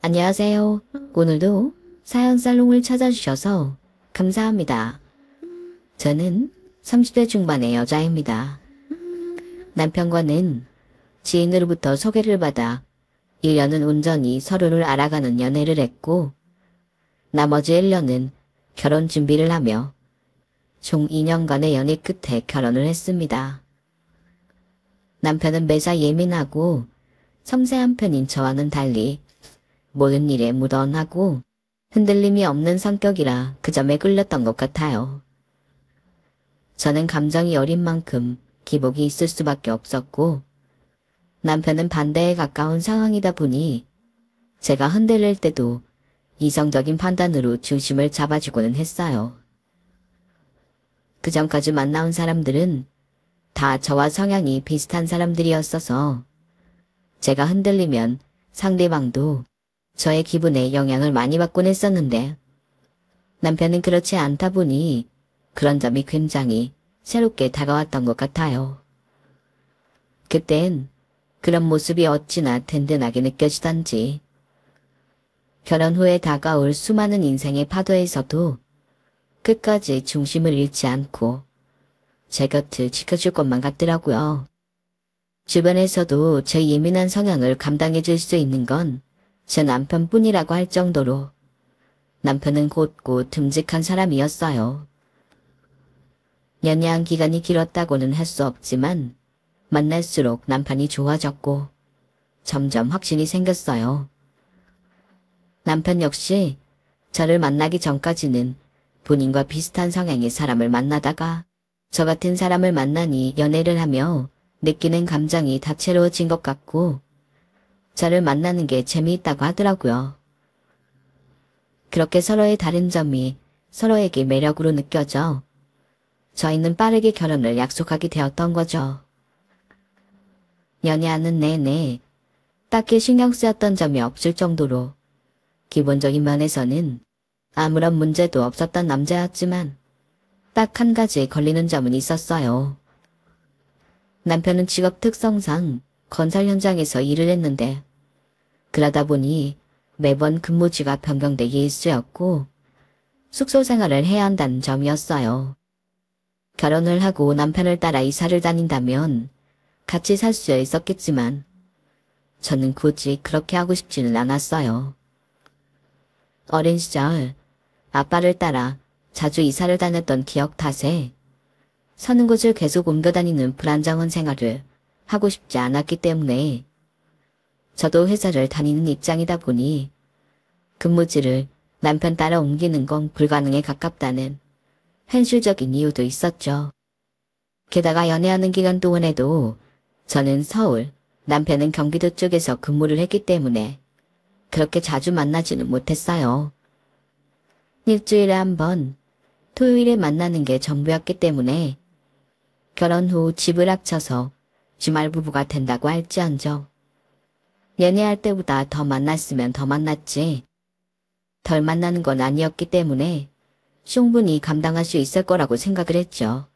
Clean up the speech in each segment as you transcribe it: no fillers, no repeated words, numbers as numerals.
안녕하세요. 오늘도 사연 살롱을 찾아주셔서 감사합니다. 저는 30대 중반의 여자입니다. 남편과는 지인으로부터 소개를 받아 1년은 온전히 서로를 알아가는 연애를 했고 나머지 1년은 결혼 준비를 하며 총 2년간의 연애 끝에 결혼을 했습니다. 남편은 매사 예민하고 섬세한 편인 저와는 달리 모든 일에 무던하고 흔들림이 없는 성격이라 그 점에 끌렸던 것 같아요. 저는 감정이 어린 만큼 기복이 있을 수밖에 없었고 남편은 반대에 가까운 상황이다 보니 제가 흔들릴 때도 이성적인 판단으로 중심을 잡아주고는 했어요. 그 전까지 만나온 사람들은 다 저와 성향이 비슷한 사람들이었어서 제가 흔들리면 상대방도 저의 기분에 영향을 많이 받곤 했었는데 남편은 그렇지 않다 보니 그런 점이 굉장히 새롭게 다가왔던 것 같아요. 그땐 그런 모습이 어찌나 든든하게 느껴지던지 결혼 후에 다가올 수많은 인생의 파도에서도 끝까지 중심을 잃지 않고 제 곁을 지켜줄 것만 같더라고요. 주변에서도 제 예민한 성향을 감당해 줄 수 있는 건 제 남편뿐이라고 할 정도로 남편은 곧고 듬직한 사람이었어요. 연애한 기간이 길었다고는 할 수 없지만 만날수록 남편이 좋아졌고 점점 확신이 생겼어요. 남편 역시 저를 만나기 전까지는 본인과 비슷한 성향의 사람을 만나다가 저 같은 사람을 만나니 연애를 하며 느끼는 감정이 다채로워진 것 같고 저를 만나는 게 재미있다고 하더라고요. 그렇게 서로의 다른 점이 서로에게 매력으로 느껴져 저희는 빠르게 결혼을 약속하게 되었던 거죠. 연애하는 내내 딱히 신경 쓰였던 점이 없을 정도로 기본적인 면에서는 아무런 문제도 없었던 남자였지만 딱 한 가지 걸리는 점은 있었어요. 남편은 직업 특성상 건설 현장에서 일을 했는데 그러다 보니 매번 근무지가 변경되기 일쑤였고 숙소 생활을 해야 한다는 점이었어요. 결혼을 하고 남편을 따라 이사를 다닌다면 같이 살 수 있었겠지만 저는 굳이 그렇게 하고 싶지는 않았어요. 어린 시절 아빠를 따라 자주 이사를 다녔던 기억 탓에 사는 곳을 계속 옮겨 다니는 불안정한 생활을 하고 싶지 않았기 때문에 저도 회사를 다니는 입장이다 보니 근무지를 남편 따라 옮기는 건 불가능에 가깝다는 현실적인 이유도 있었죠. 게다가 연애하는 기간 동안에도 저는 서울, 남편은 경기도 쪽에서 근무를 했기 때문에 그렇게 자주 만나지는 못했어요. 일주일에 한 번, 토요일에 만나는 게 전부였기 때문에 결혼 후 집을 합쳐서 주말 부부가 된다고 할지언정 연애할 때보다 더 만났으면 더 만났지 덜 만나는 건 아니었기 때문에 충분히 감당할 수 있을 거라고 생각을 했죠.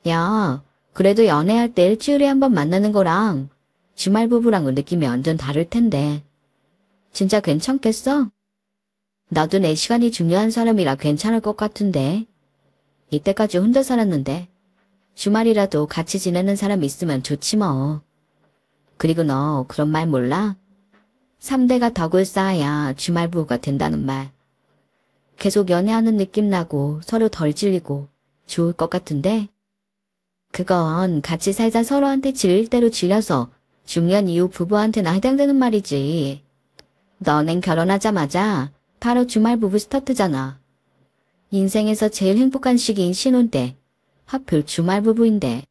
야, 그래도 연애할 때 일주일에 한 번 만나는 거랑 주말 부부랑은 느낌이 완전 다를 텐데 진짜 괜찮겠어? 나도 내 시간이 중요한 사람이라 괜찮을 것 같은데 이때까지 혼자 살았는데 주말이라도 같이 지내는 사람 있으면 좋지 뭐. 그리고 너 그런 말 몰라? 3대가 덕을 쌓아야 주말 부부가 된다는 말. 계속 연애하는 느낌 나고 서로 덜 질리고 좋을 것 같은데? 그건 같이 살다 서로한테 질릴 대로 질려서 중년 이후 부부한테나 해당되는 말이지. 너넨 결혼하자마자 바로 주말 부부 스타트잖아. 인생에서 제일 행복한 시기인 신혼 때 하필 주말 부부인데.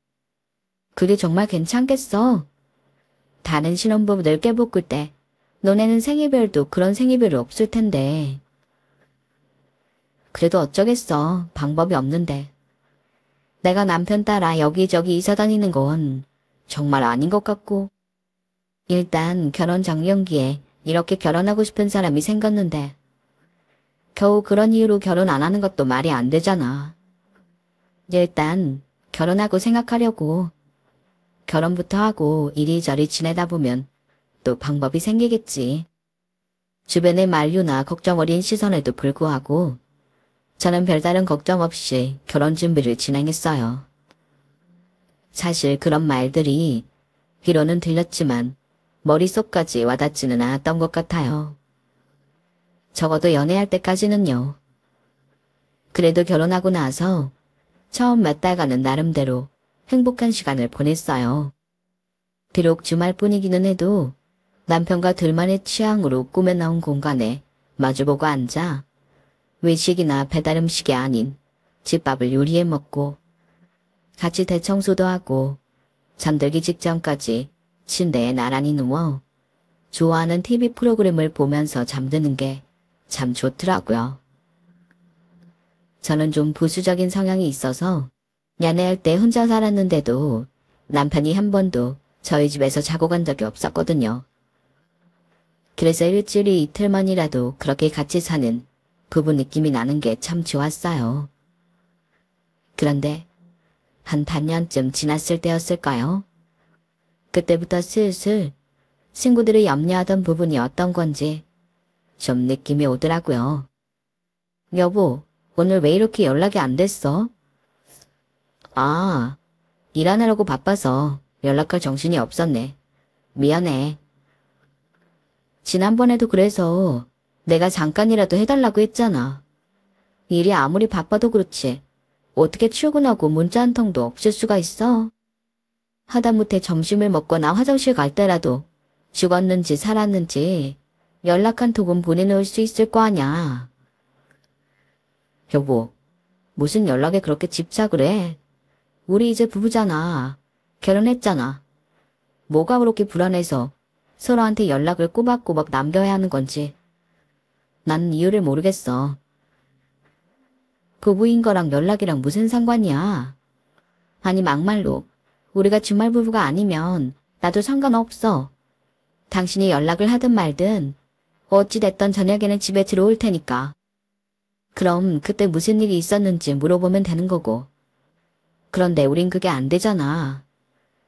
그게 정말 괜찮겠어? 다른 신혼부부들 깨볶을 때 너네는 생일별도 그런 생일별이 없을 텐데. 그래도 어쩌겠어. 방법이 없는데. 내가 남편 따라 여기저기 이사 다니는 건 정말 아닌 것 같고. 일단 결혼 정년기에 이렇게 결혼하고 싶은 사람이 생겼는데 겨우 그런 이유로 결혼 안 하는 것도 말이 안 되잖아. 일단 결혼하고 생각하려고. 결혼부터 하고 이리저리 지내다 보면 또 방법이 생기겠지. 주변의 만류나 걱정 어린 시선에도 불구하고 저는 별다른 걱정 없이 결혼 준비를 진행했어요. 사실 그런 말들이 귀로는 들렸지만 머릿속까지 와닿지는 않았던 것 같아요. 적어도 연애할 때까지는요. 그래도 결혼하고 나서 처음 몇 달간은 나름대로 행복한 시간을 보냈어요. 비록 주말뿐이기는 해도 남편과 둘만의 취향으로 꾸며놓은 공간에 마주보고 앉아 외식이나 배달음식이 아닌 집밥을 요리해 먹고 같이 대청소도 하고 잠들기 직전까지 침대에 나란히 누워 좋아하는 TV 프로그램을 보면서 잠드는 게 참 좋더라고요. 저는 좀 보수적인 성향이 있어서 연애할 때 혼자 살았는데도 남편이 한 번도 저희 집에서 자고 간 적이 없었거든요. 그래서 일주일에 이틀만이라도 그렇게 같이 사는 부부 느낌이 나는 게 참 좋았어요. 그런데 한 반년쯤 지났을 때였을까요? 그때부터 슬슬 친구들이 염려하던 부분이 어떤 건지 좀 느낌이 오더라고요. 여보, 오늘 왜 이렇게 연락이 안 됐어? 아, 일하느라고 바빠서 연락할 정신이 없었네. 미안해. 지난번에도 그래서 내가 잠깐이라도 해달라고 했잖아. 일이 아무리 바빠도 그렇지. 어떻게 출근하고 문자 한 통도 없을 수가 있어? 하다못해 점심을 먹거나 화장실 갈 때라도 죽었는지 살았는지 연락 한 통은 보내놓을 수 있을 거 아냐. 여보, 무슨 연락에 그렇게 집착을 해? 우리 이제 부부잖아. 결혼했잖아. 뭐가 그렇게 불안해서 서로한테 연락을 꼬박꼬박 남겨야 하는 건지. 난 이유를 모르겠어. 부부인 거랑 연락이랑 무슨 상관이야. 아니 막말로 우리가 주말 부부가 아니면 나도 상관없어. 당신이 연락을 하든 말든 어찌됐던 저녁에는 집에 들어올 테니까. 그럼 그때 무슨 일이 있었는지 물어보면 되는 거고. 그런데 우린 그게 안 되잖아.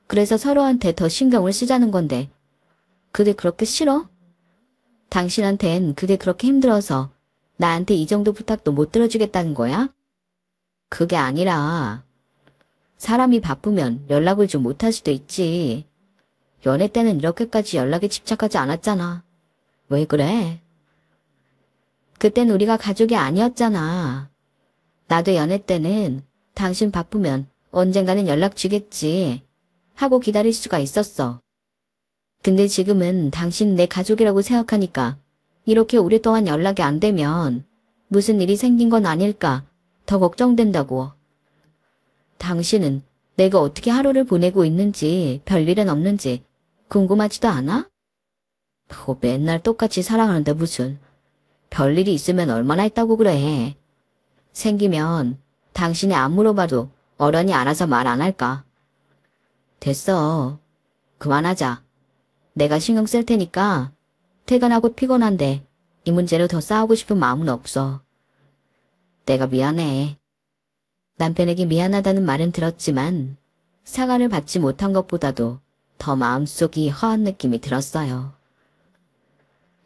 그래서 서로한테 더 신경을 쓰자는 건데. 그게 그렇게 싫어? 당신한텐 그게 그렇게 힘들어서 나한테 이 정도 부탁도 못 들어주겠다는 거야? 그게 아니라 사람이 바쁘면 연락을 좀 못할 수도 있지. 연애 때는 이렇게까지 연락에 집착하지 않았잖아. 왜 그래? 그땐 우리가 가족이 아니었잖아. 나도 연애 때는 당신 바쁘면 언젠가는 연락 주겠지 하고 기다릴 수가 있었어. 근데 지금은 당신 내 가족이라고 생각하니까 이렇게 오랫동안 연락이 안 되면 무슨 일이 생긴 건 아닐까 더 걱정된다고. 당신은 내가 어떻게 하루를 보내고 있는지 별일은 없는지 궁금하지도 않아? 맨날 똑같이 살아가는데 무슨 별일이 있으면 얼마나 있다고 그래. 생기면 당신이 안 물어봐도 어련히 알아서 말 안 할까. 됐어. 그만하자. 내가 신경 쓸 테니까 퇴근하고 피곤한데 이 문제로 더 싸우고 싶은 마음은 없어. 내가 미안해. 남편에게 미안하다는 말은 들었지만 사과를 받지 못한 것보다도 더 마음속이 허한 느낌이 들었어요.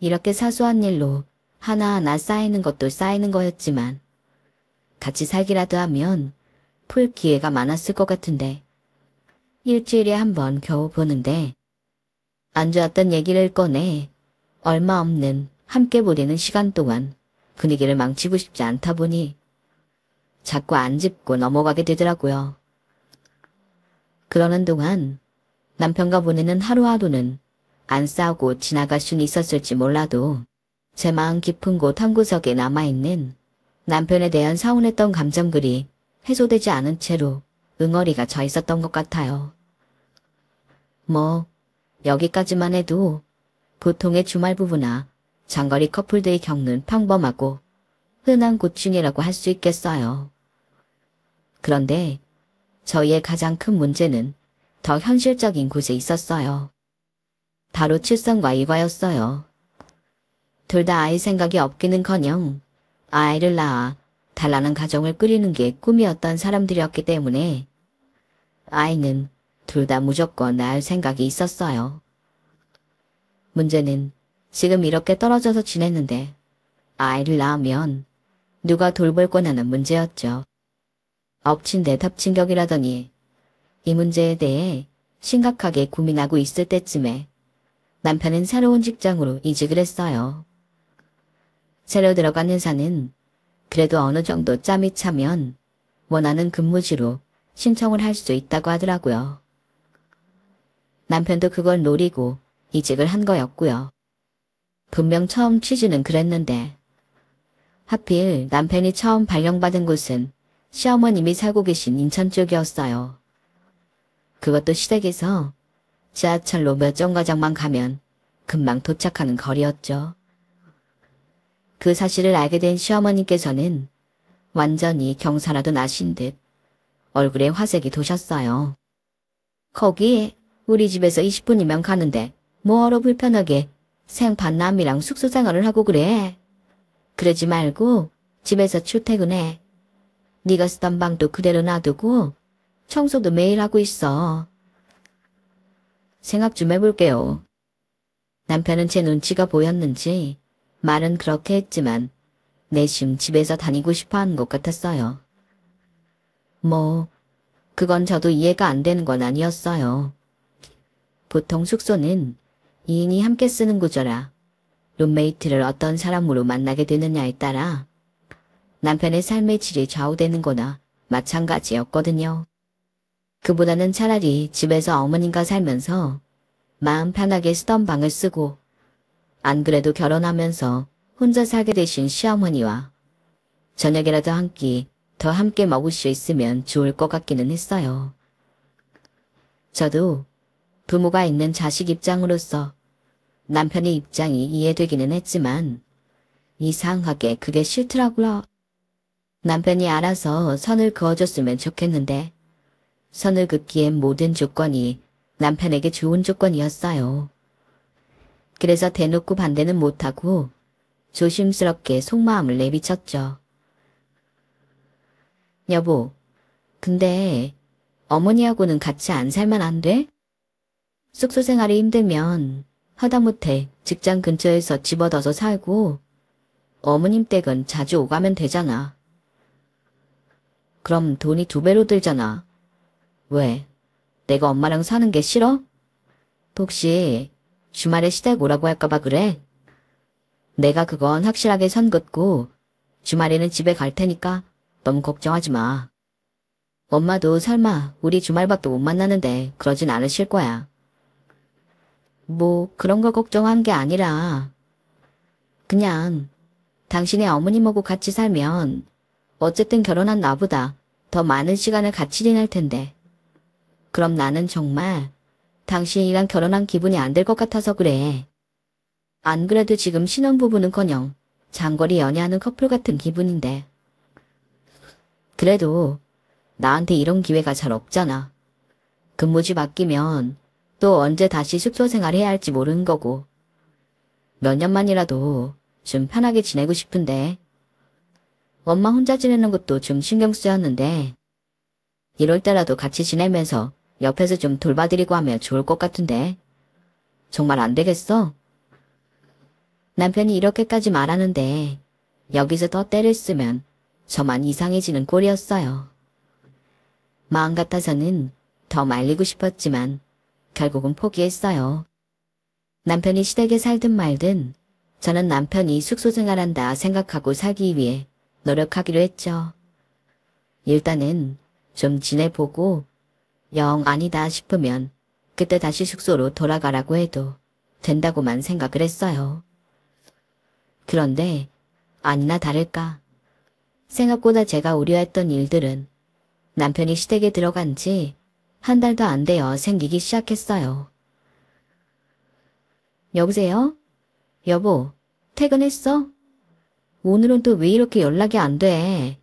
이렇게 사소한 일로 하나하나 쌓이는 것도 쌓이는 거였지만 같이 살기라도 하면 풀 기회가 많았을 것 같은데 일주일에 한 번 겨우 보는데 안 좋았던 얘기를 꺼내 얼마 없는 함께 보내는 시간 동안 분위기를 망치고 싶지 않다 보니 자꾸 안 짚고 넘어가게 되더라고요. 그러는 동안 남편과 보내는 하루하루는 안 싸우고 지나갈 수는 있었을지 몰라도 제 마음 깊은 곳 한 구석에 남아있는 남편에 대한 서운했던 감정들이 해소되지 않은 채로 응어리가 져 있었던 것 같아요. 뭐 여기까지만 해도 보통의 주말 부부나 장거리 커플들이 겪는 평범하고 흔한 고충이라고 할 수 있겠어요. 그런데 저희의 가장 큰 문제는 더 현실적인 곳에 있었어요. 바로 출산과 육아였어요. 둘 다 아이 생각이 없기는커녕 아이를 낳아 단란한 가정을 꾸리는 게 꿈이었던 사람들이었기 때문에 아이는 둘 다 무조건 낳을 생각이 있었어요. 문제는 지금 이렇게 떨어져서 지냈는데 아이를 낳으면 누가 돌볼 거냐는 문제였죠. 엎친 데 덮친 격이라더니 이 문제에 대해 심각하게 고민하고 있을 때쯤에 남편은 새로운 직장으로 이직을 했어요. 새로 들어간 회사는 그래도 어느 정도 짬이 차면 원하는 근무지로 신청을 할 수 있다고 하더라고요. 남편도 그걸 노리고 이직을 한 거였고요. 분명 처음 취지는 그랬는데 하필 남편이 처음 발령받은 곳은 시어머님이 살고 계신 인천 쪽이었어요. 그것도 시댁에서 지하철로 몇 정거장만 가면 금방 도착하는 거리였죠. 그 사실을 알게 된 시어머님께서는 완전히 경사라도 나신 듯 얼굴에 화색이 도셨어요. 거기 우리 집에서 20분이면 가는데 뭐하러 불편하게 생반남이랑 숙소 생활을 하고 그래. 그러지 말고 집에서 출퇴근해. 네가 쓰던 방도 그대로 놔두고 청소도 매일 하고 있어. 생각 좀 해볼게요. 남편은 제 눈치가 보였는지 말은 그렇게 했지만 내심 집에서 다니고 싶어 하는 것 같았어요. 뭐 그건 저도 이해가 안 되는 건 아니었어요. 보통 숙소는 2인이 함께 쓰는 구조라 룸메이트를 어떤 사람으로 만나게 되느냐에 따라 남편의 삶의 질이 좌우되는 거나 마찬가지였거든요. 그보다는 차라리 집에서 어머님과 살면서 마음 편하게 쓰던 방을 쓰고 안 그래도 결혼하면서 혼자 살게 되신 시어머니와 저녁이라도 한 끼 더 함께 먹을 수 있으면 좋을 것 같기는 했어요. 저도 부모가 있는 자식 입장으로서 남편의 입장이 이해되기는 했지만 이상하게 그게 싫더라고요. 남편이 알아서 선을 그어줬으면 좋겠는데 선을 긋기엔 모든 조건이 남편에게 좋은 조건이었어요. 그래서 대놓고 반대는 못하고 조심스럽게 속마음을 내비쳤죠. 여보, 근데 어머니하고는 같이 안 살면 안 돼? 숙소 생활이 힘들면 하다못해 직장 근처에서 집 얻어서 살고 어머님 댁은 자주 오가면 되잖아. 그럼 돈이 2배로 들잖아. 왜? 내가 엄마랑 사는 게 싫어? 혹시 주말에 시댁 오라고 할까봐 그래? 내가 그건 확실하게 선 긋고 주말에는 집에 갈 테니까 너무 걱정하지 마. 엄마도 설마 우리 주말밖에 못 만나는데 그러진 않으실 거야. 뭐 그런 거 걱정한 게 아니라 그냥 당신의 어머님하고 같이 살면 어쨌든 결혼한 나보다 더 많은 시간을 같이 지낼 텐데 그럼 나는 정말 당신이랑 결혼한 기분이 안 들 것 같아서 그래. 안 그래도 지금 신혼부부는커녕 장거리 연애하는 커플 같은 기분인데. 그래도 나한테 이런 기회가 잘 없잖아. 근무지 바뀌면 또 언제 다시 숙소 생활해야 할지 모르는 거고. 몇 년만이라도 좀 편하게 지내고 싶은데. 엄마 혼자 지내는 것도 좀 신경 쓰였는데 이럴 때라도 같이 지내면서 옆에서 좀 돌봐드리고 하면 좋을 것 같은데. 정말 안 되겠어? 남편이 이렇게까지 말하는데 여기서 더 때를 쓰면 저만 이상해지는 꼴이었어요. 마음 같아서는 더 말리고 싶었지만 결국은 포기했어요. 남편이 시댁에 살든 말든 저는 남편이 숙소 생활한다 생각하고 살기 위해 노력하기로 했죠. 일단은 좀 지내보고 영 아니다 싶으면 그때 다시 숙소로 돌아가라고 해도 된다고만 생각을 했어요. 그런데 아니나 다를까 생각보다 제가 우려했던 일들은 남편이 시댁에 들어간 지 한 달도 안 되어 생기기 시작했어요. 여보세요? 여보, 퇴근했어? 오늘은 또 왜 이렇게 연락이 안 돼?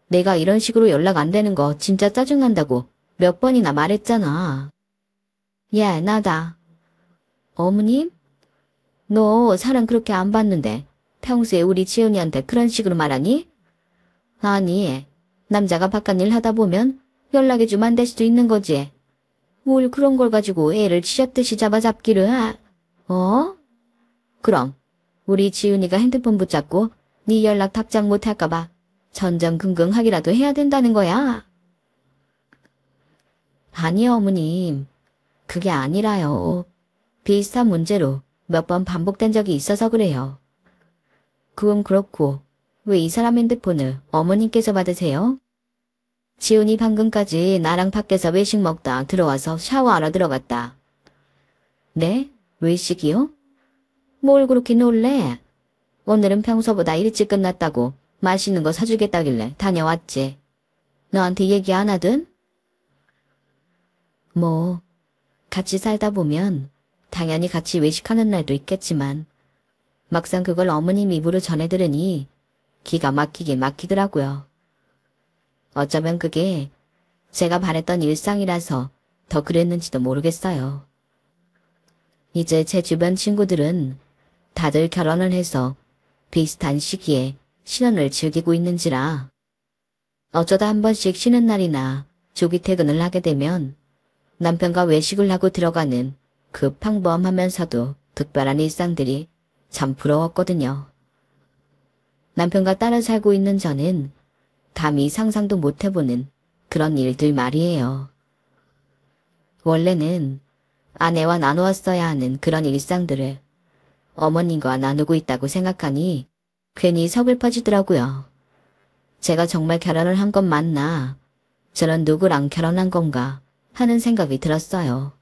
내가 이런 식으로 연락 안 되는 거 진짜 짜증난다고 몇 번이나 말했잖아. 야, 나다. 어머님? 너 사람 그렇게 안 봤는데 평소에 우리 지은이한테 그런 식으로 말하니? 아니, 남자가 바깥일 하다 보면 연락이 좀 안 될 수도 있는 거지. 뭘 그런 걸 가지고 애를 쥐잡듯이 잡아잡기를 하? 어? 그럼 우리 지훈이가 핸드폰 붙잡고 네 연락 답장 못할까봐 전전긍긍하기라도 해야 된다는 거야? 아니요, 어머님. 그게 아니라요. 비슷한 문제로 몇 번 반복된 적이 있어서 그래요. 그건 그렇고 왜 이 사람 핸드폰을 어머님께서 받으세요? 지훈이 방금까지 나랑 밖에서 외식 먹다 들어와서 샤워하러 들어갔다. 네? 외식이요? 뭘 그렇게 놀래? 오늘은 평소보다 일찍 끝났다고 맛있는 거 사주겠다길래 다녀왔지. 너한테 얘기 안 하든? 뭐 같이 살다 보면 당연히 같이 외식하는 날도 있겠지만 막상 그걸 어머님 입으로 전해 들으니 기가 막히긴 막히더라고요. 어쩌면 그게 제가 바랬던 일상이라서 더 그랬는지도 모르겠어요. 이제 제 주변 친구들은 다들 결혼을 해서 비슷한 시기에 신혼을 즐기고 있는지라 어쩌다 한 번씩 쉬는 날이나 조기 퇴근을 하게 되면 남편과 외식을 하고 들어가는 그 평범하면서도 특별한 일상들이 참 부러웠거든요. 남편과 따라 살고 있는 저는 감히 상상도 못 해보는 그런 일들 말이에요. 원래는 아내와 나누었어야 하는 그런 일상들을 어머님과 나누고 있다고 생각하니 괜히 서글퍼지더라고요. 제가 정말 결혼을 한 건 맞나? 저는 누구랑 결혼한 건가? 하는 생각이 들었어요.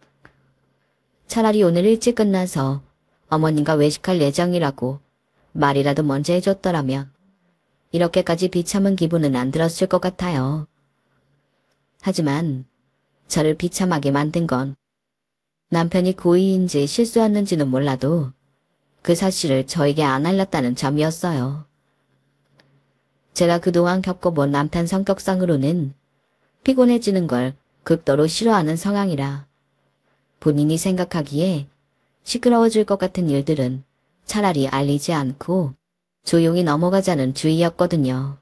차라리 오늘 일찍 끝나서 어머님과 외식할 예정이라고 말이라도 먼저 해줬더라면 이렇게까지 비참한 기분은 안 들었을 것 같아요. 하지만 저를 비참하게 만든 건 남편이 고의인지 실수였는지는 몰라도 그 사실을 저에게 안 알렸다는 점이었어요. 제가 그동안 겪어본 남편 성격상으로는 피곤해지는 걸 극도로 싫어하는 성향이라 본인이 생각하기에 시끄러워질 것 같은 일들은 차라리 알리지 않고 조용히 넘어가자는 주의였거든요.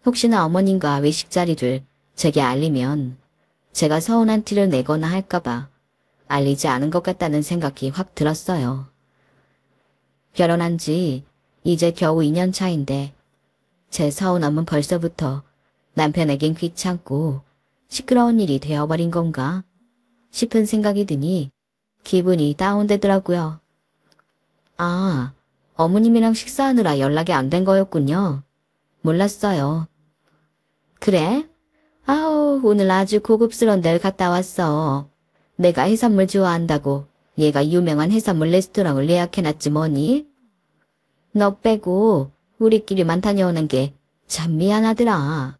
혹시나 어머님과 외식 자리를 제게 알리면 제가 서운한 티를 내거나 할까봐 알리지 않은 것 같다는 생각이 확 들었어요. 결혼한 지 이제 겨우 2년 차인데 제 서운함은 벌써부터 남편에겐 귀찮고 시끄러운 일이 되어버린 건가 싶은 생각이 드니 기분이 다운되더라고요. 아, 어머님이랑 식사하느라 연락이 안 된 거였군요. 몰랐어요. 그래? 아우, 오늘 아주 고급스러운 데를 갔다 왔어. 내가 해산물 좋아한다고 얘가 유명한 해산물 레스토랑을 예약해놨지 뭐니? 너 빼고 우리끼리만 다녀오는 게 참 미안하더라.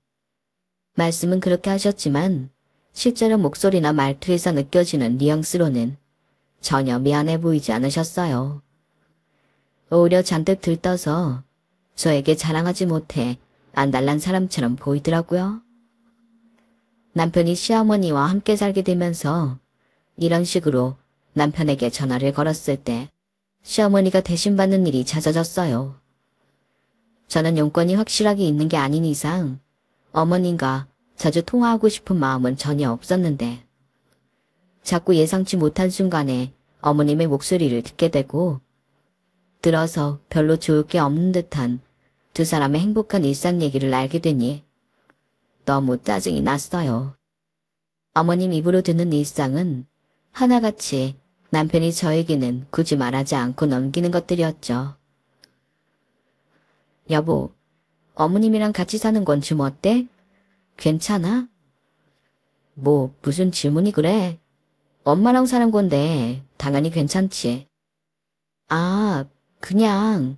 말씀은 그렇게 하셨지만 실제로 목소리나 말투에서 느껴지는 뉘앙스로는 전혀 미안해 보이지 않으셨어요. 오히려 잔뜩 들떠서 저에게 자랑하지 못해 안달난 사람처럼 보이더라고요. 남편이 시어머니와 함께 살게 되면서 이런 식으로 남편에게 전화를 걸었을 때 시어머니가 대신 받는 일이 잦아졌어요. 저는 용건이 확실하게 있는 게 아닌 이상 어머님과 자주 통화하고 싶은 마음은 전혀 없었는데 자꾸 예상치 못한 순간에 어머님의 목소리를 듣게 되고 들어서 별로 좋을 게 없는 듯한 두 사람의 행복한 일상 얘기를 알게 되니 너무 짜증이 났어요. 어머님 입으로 듣는 일상은 하나같이 남편이 저에게는 굳이 말하지 않고 넘기는 것들이었죠. 여보, 어머님이랑 같이 사는 건 좀 어때? 괜찮아? 뭐 무슨 질문이 그래? 엄마랑 사는 건데 당연히 괜찮지. 아, 그냥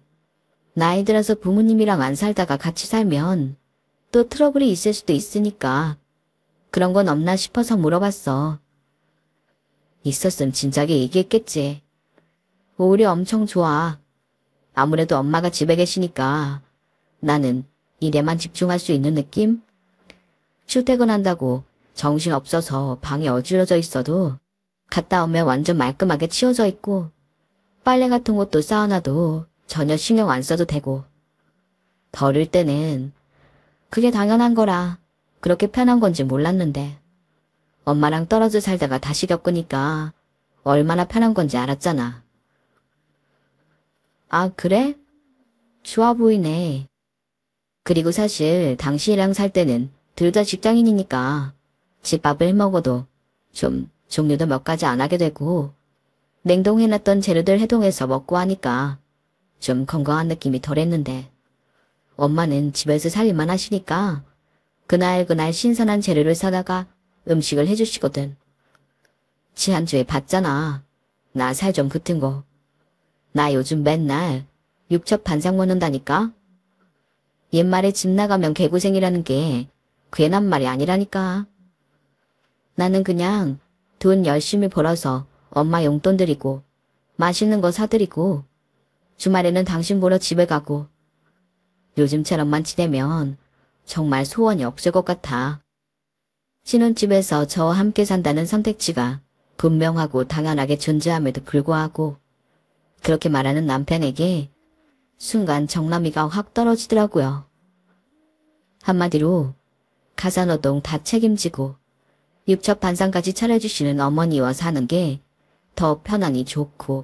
나이 들어서 부모님이랑 안 살다가 같이 살면 또 트러블이 있을 수도 있으니까 그런 건 없나 싶어서 물어봤어. 있었음 진작에 얘기했겠지. 오히려 엄청 좋아. 아무래도 엄마가 집에 계시니까 나는 일에만 집중할 수 있는 느낌? 출퇴근한다고 정신없어서 방에 어지러져 있어도 갔다 오면 완전 말끔하게 치워져 있고 빨래 같은 것도 쌓아놔도 전혀 신경 안 써도 되고 덜을 때는 그게 당연한 거라 그렇게 편한 건지 몰랐는데 엄마랑 떨어져 살다가 다시 겪으니까 얼마나 편한 건지 알았잖아. 아, 그래? 좋아 보이네. 그리고 사실 당신이랑 살 때는 둘 다 직장인이니까 집밥을 해먹어도 좀 종류도 몇 가지 안 하게 되고 냉동해놨던 재료들 해동해서 먹고 하니까 좀 건강한 느낌이 덜했는데 엄마는 집에서 살림만 하시니까 그날 신선한 재료를 사다가 음식을 해주시거든. 지난주에 봤잖아. 나 살 좀 붙은 거. 나 요즘 맨날 육첩 반상 먹는다니까. 옛말에 집 나가면 개고생이라는 게 괜한 말이 아니라니까. 나는 그냥 돈 열심히 벌어서 엄마 용돈 드리고 맛있는 거 사드리고 주말에는 당신 보러 집에 가고 요즘처럼만 지내면 정말 소원이 없을 것 같아. 신혼집에서 저와 함께 산다는 선택지가 분명하고 당연하게 존재함에도 불구하고 그렇게 말하는 남편에게 순간 정남이가 확 떨어지더라고요. 한마디로 가사노동 다 책임지고 육첩 반상까지 차려주시는 어머니와 사는 게 더 편안히 좋고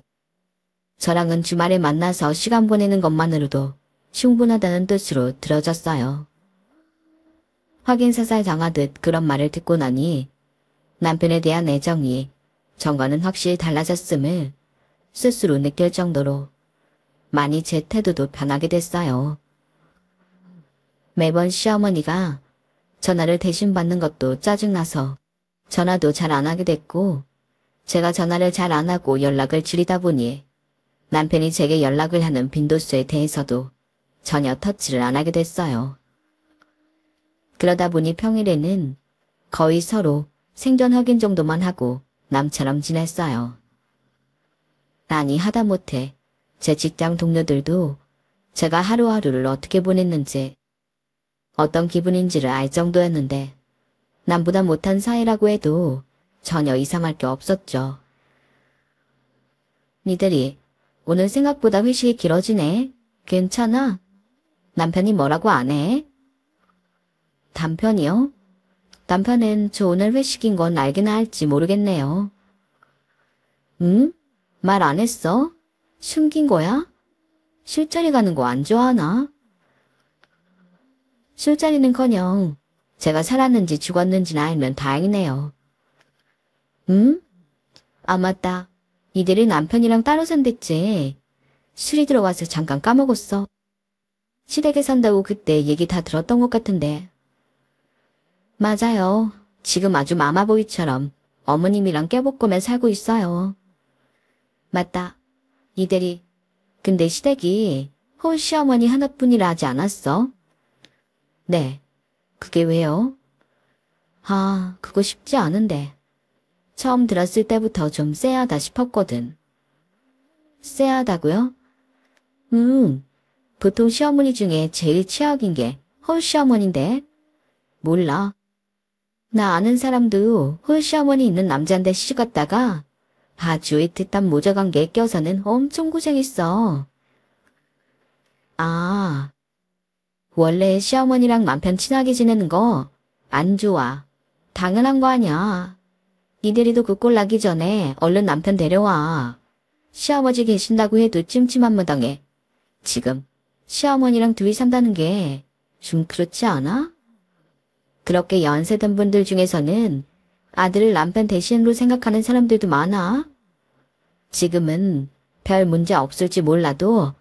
저랑은 주말에 만나서 시간 보내는 것만으로도 충분하다는 뜻으로 들어졌어요. 확인사살 당하듯 그런 말을 듣고 나니 남편에 대한 애정이 전과는 확실히 달라졌음을 스스로 느낄 정도로 많이 제 태도도 변하게 됐어요. 매번 시어머니가 전화를 대신 받는 것도 짜증나서 전화도 잘 안 하게 됐고 제가 전화를 잘 안 하고 연락을 줄이다 보니 남편이 제게 연락을 하는 빈도수에 대해서도 전혀 터치를 안 하게 됐어요. 그러다 보니 평일에는 거의 서로 생존 확인 정도만 하고 남처럼 지냈어요. 아니 하다못해 제 직장 동료들도 제가 하루하루를 어떻게 보냈는지 어떤 기분인지를 알 정도였는데 남보다 못한 사이라고 해도 전혀 이상할 게 없었죠. 니들이 오늘 생각보다 회식이 길어지네. 괜찮아? 남편이 뭐라고 안 해? 남편이요? 남편은 저 오늘 회식인 건 알기나 할지 모르겠네요. 응? 말 안 했어? 숨긴 거야? 술자리 가는 거 안 좋아하나? 술자리는커녕 제가 살았는지 죽었는지나 알면 다행이네요. 응? 아 맞다. 이들이 남편이랑 따로 산댔지. 술이 들어와서 잠깐 까먹었어. 시댁에 산다고 그때 얘기 다 들었던 것 같은데. 맞아요. 지금 아주 마마보이처럼 어머님이랑 깨볶으며 살고 있어요. 맞다. 이대리. 근데 시댁이 홀 시어머니 하나뿐이라 하지 않았어? 네. 그게 왜요? 아, 그거 쉽지 않은데. 처음 들었을 때부터 좀 쎄하다 싶었거든. 쎄하다고요? 보통 시어머니 중에 제일 최악인 게 홀 시어머니인데. 몰라. 나 아는 사람도 홀 시어머니 있는 남자한테 시집갔다가 아주 애틋한 모자관계에 껴서는 엄청 고생했어. 아, 원래 시어머니랑 남편 친하게 지내는 거 안 좋아. 당연한 거 아니야. 니들이도 그 꼴 나기 전에 얼른 남편 데려와. 시아버지 계신다고 해도 찜찜한 마당에 지금 시어머니랑 둘이 산다는 게 좀 그렇지 않아? 그렇게 연세든 분들 중에서는 아들을 남편 대신으로 생각하는 사람들도 많아. 지금은 별 문제 없을지 몰라도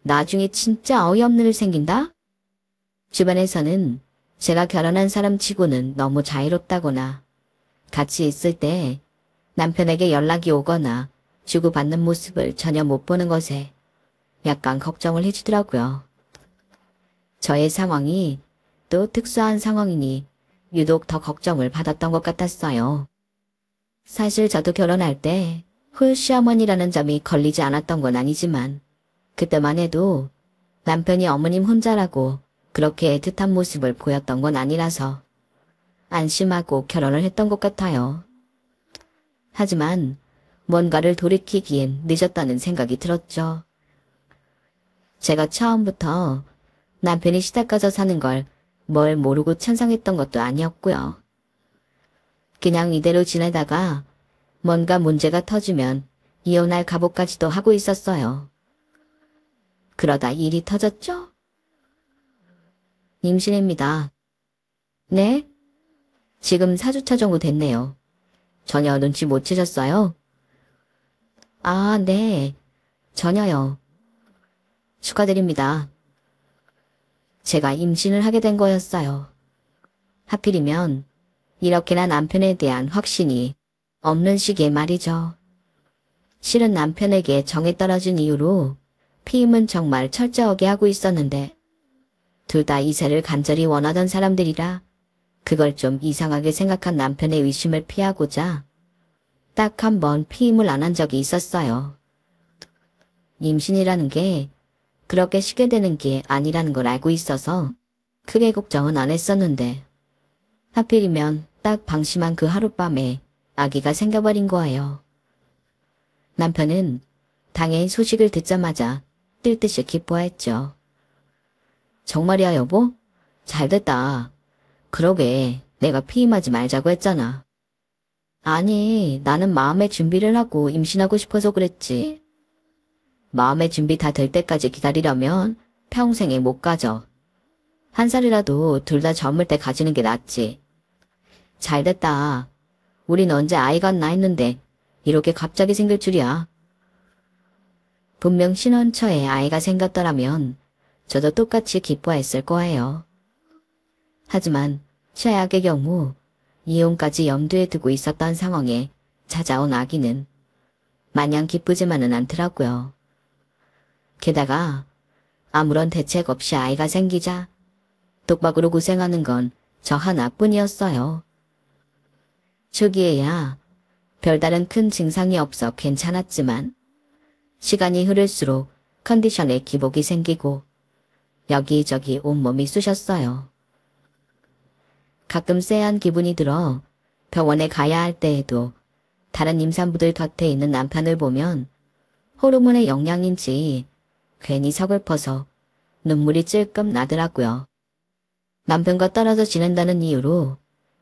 나중에 진짜 어이없는 일 생긴다? 주변에서는 제가 결혼한 사람 치고는 너무 자유롭다거나 같이 있을 때 남편에게 연락이 오거나 주고받는 모습을 전혀 못 보는 것에 약간 걱정을 해주더라고요. 저의 상황이 또 특수한 상황이니 유독 더 걱정을 받았던 것 같았어요. 사실 저도 결혼할 때 홀 시어머니라는 점이 걸리지 않았던 건 아니지만 그때만 해도 남편이 어머님 혼자라고 그렇게 애틋한 모습을 보였던 건 아니라서 안심하고 결혼을 했던 것 같아요. 하지만 뭔가를 돌이키기엔 늦었다는 생각이 들었죠. 제가 처음부터 남편이 시댁 가서 사는 걸 뭘 모르고 찬성했던 것도 아니었고요. 그냥 이대로 지내다가 뭔가 문제가 터지면 이혼할 각오까지도 하고 있었어요. 그러다 일이 터졌죠? 임신입니다. 네? 지금 4주차 정도 됐네요. 전혀 눈치 못 채셨어요? 아, 네. 전혀요. 축하드립니다. 제가 임신을 하게 된 거였어요. 하필이면 이렇게나 남편에 대한 확신이 없는 시기에 말이죠. 실은 남편에게 정이 떨어진 이후로 피임은 정말 철저하게 하고 있었는데 둘 다 이세를 간절히 원하던 사람들이라 그걸 좀 이상하게 생각한 남편의 의심을 피하고자 딱 한 번 피임을 안 한 적이 있었어요. 임신이라는 게 그렇게 쉽게 되는 게 아니라는 걸 알고 있어서 크게 걱정은 안 했었는데 하필이면 딱 방심한 그 하룻밤에 아기가 생겨버린 거예요. 남편은 당연히 소식을 듣자마자 뜰 듯이 기뻐했죠. 정말이야 여보? 잘됐다. 그러게 내가 피임하지 말자고 했잖아. 아니 나는 마음의 준비를 하고 임신하고 싶어서 그랬지. 마음의 준비 다 될 때까지 기다리려면 평생에 못 가져. 한 살이라도 둘 다 젊을 때 가지는 게 낫지. 잘됐다. 우린 언제 아이 갖나 했는데 이렇게 갑자기 생길 줄이야. 분명 신혼처에 아이가 생겼더라면 저도 똑같이 기뻐했을 거예요. 하지만 최악의 경우 이혼까지 염두에 두고 있었던 상황에 찾아온 아기는 마냥 기쁘지만은 않더라고요. 게다가 아무런 대책 없이 아이가 생기자 독박으로 고생하는 건 저 하나뿐이었어요. 초기에야 별다른 큰 증상이 없어 괜찮았지만 시간이 흐를수록 컨디션에 기복이 생기고 여기저기 온몸이 쑤셨어요. 가끔 쎄한 기분이 들어 병원에 가야 할 때에도 다른 임산부들 곁에 있는 남편을 보면 호르몬의 영향인지 괜히 서글퍼서 눈물이 찔끔 나더라고요. 남편과 떨어져 지낸다는 이유로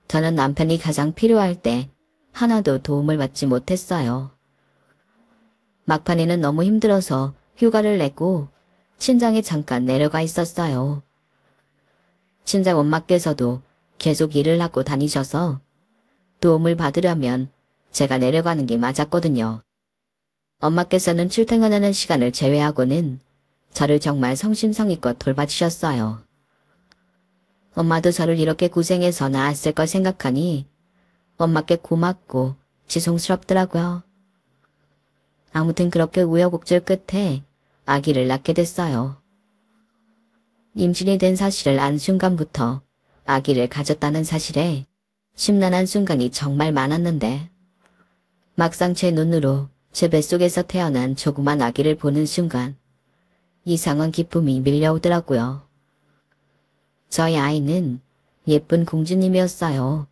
저는 남편이 가장 필요할 때 하나도 도움을 받지 못했어요. 막판에는 너무 힘들어서 휴가를 내고 친정에 잠깐 내려가 있었어요. 친정 엄마께서도 계속 일을 하고 다니셔서 도움을 받으려면 제가 내려가는 게 맞았거든요. 엄마께서는 출퇴근하는 시간을 제외하고는 저를 정말 성심성의껏 돌봐주셨어요. 엄마도 저를 이렇게 고생해서 낳았을 걸 생각하니 엄마께 고맙고 지송스럽더라고요. 아무튼 그렇게 우여곡절 끝에 아기를 낳게 됐어요. 임신이 된 사실을 안 순간부터 아기를 가졌다는 사실에 심란한 순간이 정말 많았는데 막상 제 눈으로 제 뱃속에서 태어난 조그만 아기를 보는 순간 이상한 기쁨이 밀려오더라고요. 저희 아이는 예쁜 공주님이었어요.